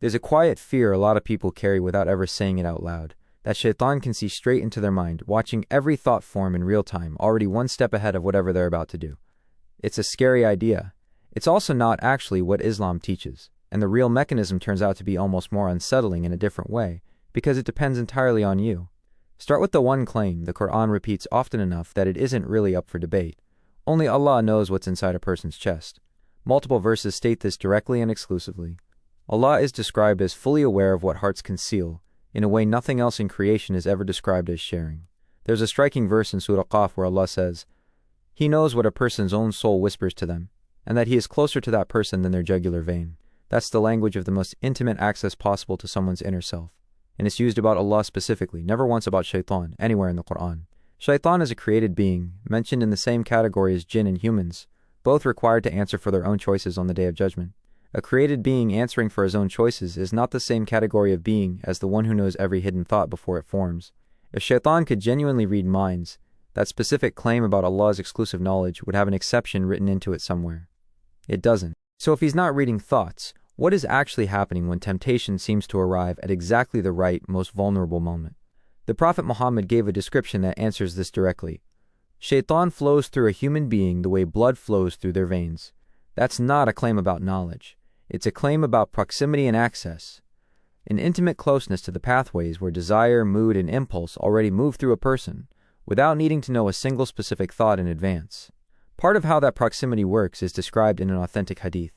There's a quiet fear a lot of people carry without ever saying it out loud, that Shaytan can see straight into their mind, watching every thought form in real time, already one step ahead of whatever they're about to do. It's a scary idea. It's also not actually what Islam teaches, and the real mechanism turns out to be almost more unsettling in a different way, because it depends entirely on you. Start with the one claim the Qur'an repeats often enough that it isn't really up for debate. Only Allah knows what's inside a person's chest. Multiple verses state this directly and exclusively. Allah is described as fully aware of what hearts conceal, in a way nothing else in creation is ever described as sharing. There's a striking verse in Surah Qaf where Allah says, He knows what a person's own soul whispers to them, and that He is closer to that person than their jugular vein. That's the language of the most intimate access possible to someone's inner self. And it's used about Allah specifically, never once about Shaytan, anywhere in the Qur'an. Shaytan is a created being, mentioned in the same category as jinn and humans, both required to answer for their own choices on the Day of Judgment. A created being answering for his own choices is not the same category of being as the one who knows every hidden thought before it forms. If Shaytan could genuinely read minds, that specific claim about Allah's exclusive knowledge would have an exception written into it somewhere. It doesn't. So if he's not reading thoughts, what is actually happening when temptation seems to arrive at exactly the right, most vulnerable moment? The Prophet Muhammad gave a description that answers this directly. Shaytan flows through a human being the way blood flows through their veins. That's not a claim about knowledge. It's a claim about proximity and access. An intimate closeness to the pathways where desire, mood, and impulse already move through a person, without needing to know a single specific thought in advance. Part of how that proximity works is described in an authentic hadith.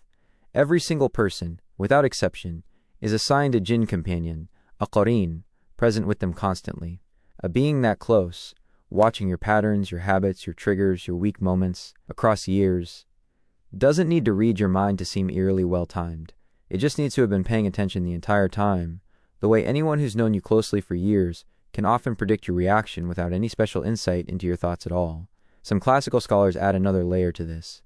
Every single person, without exception, is assigned a jinn companion, a qarin, present with them constantly. A being that close, watching your patterns, your habits, your triggers, your weak moments, across years, doesn't need to read your mind to seem eerily well-timed. It just needs to have been paying attention the entire time, the way anyone who's known you closely for years can often predict your reaction without any special insight into your thoughts at all. Some classical scholars add another layer to this.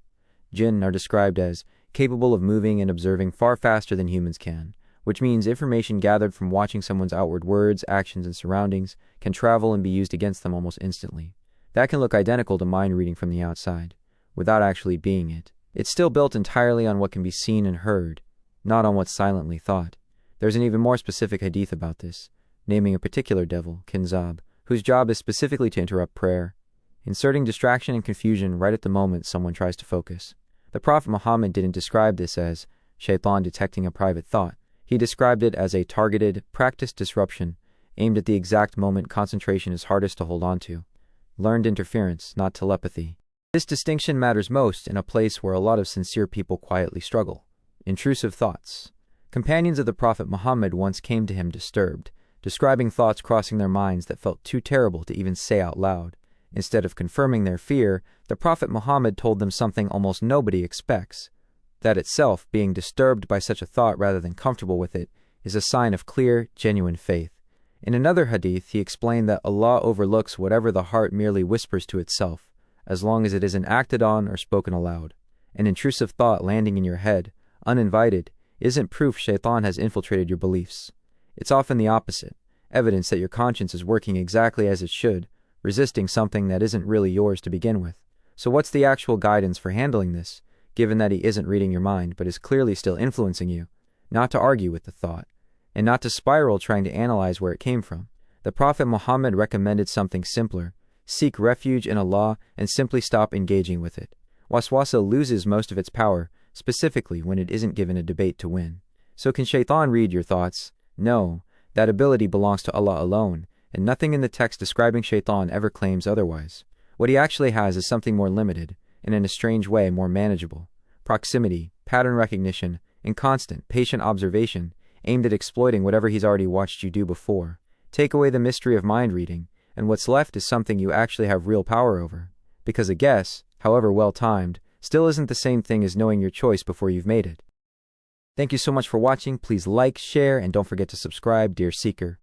Jinn are described as capable of moving and observing far faster than humans can, which means information gathered from watching someone's outward words, actions, and surroundings can travel and be used against them almost instantly. That can look identical to mind reading from the outside, without actually being it. It's still built entirely on what can be seen and heard, not on what's silently thought. There's an even more specific hadith about this, naming a particular devil, Khinzab, whose job is specifically to interrupt prayer, inserting distraction and confusion right at the moment someone tries to focus. The Prophet Muhammad didn't describe this as Shaytan detecting a private thought. He described it as a targeted, practiced disruption aimed at the exact moment concentration is hardest to hold on to. Learned interference, not telepathy. This distinction matters most in a place where a lot of sincere people quietly struggle. Intrusive thoughts. Companions of the Prophet Muhammad once came to him disturbed, describing thoughts crossing their minds that felt too terrible to even say out loud. Instead of confirming their fear, the Prophet Muhammad told them something almost nobody expects. That itself, being disturbed by such a thought rather than comfortable with it, is a sign of clear, genuine faith. In another hadith, he explained that Allah overlooks whatever the heart merely whispers to itself, as long as it isn't acted on or spoken aloud. An intrusive thought landing in your head, uninvited, isn't proof Shaytan has infiltrated your beliefs. It's often the opposite, evidence that your conscience is working exactly as it should, resisting something that isn't really yours to begin with. So what's the actual guidance for handling this, given that he isn't reading your mind but is clearly still influencing you? Not to argue with the thought, and not to spiral trying to analyze where it came from. The Prophet Muhammad recommended something simpler. Seek refuge in Allah and simply stop engaging with it. Waswasa loses most of its power, specifically when it isn't given a debate to win. So can Shaytan read your thoughts? No, that ability belongs to Allah alone, and nothing in the text describing Shaytan ever claims otherwise. What he actually has is something more limited, and in a strange way more manageable. Proximity, pattern recognition, and constant, patient observation, aimed at exploiting whatever he's already watched you do before. Take away the mystery of mind reading, and what's left is something you actually have real power over. Because a guess, however well-timed, still isn't the same thing as knowing your choice before you've made it. Thank you so much for watching. Please like, share, and don't forget to subscribe, dear seeker.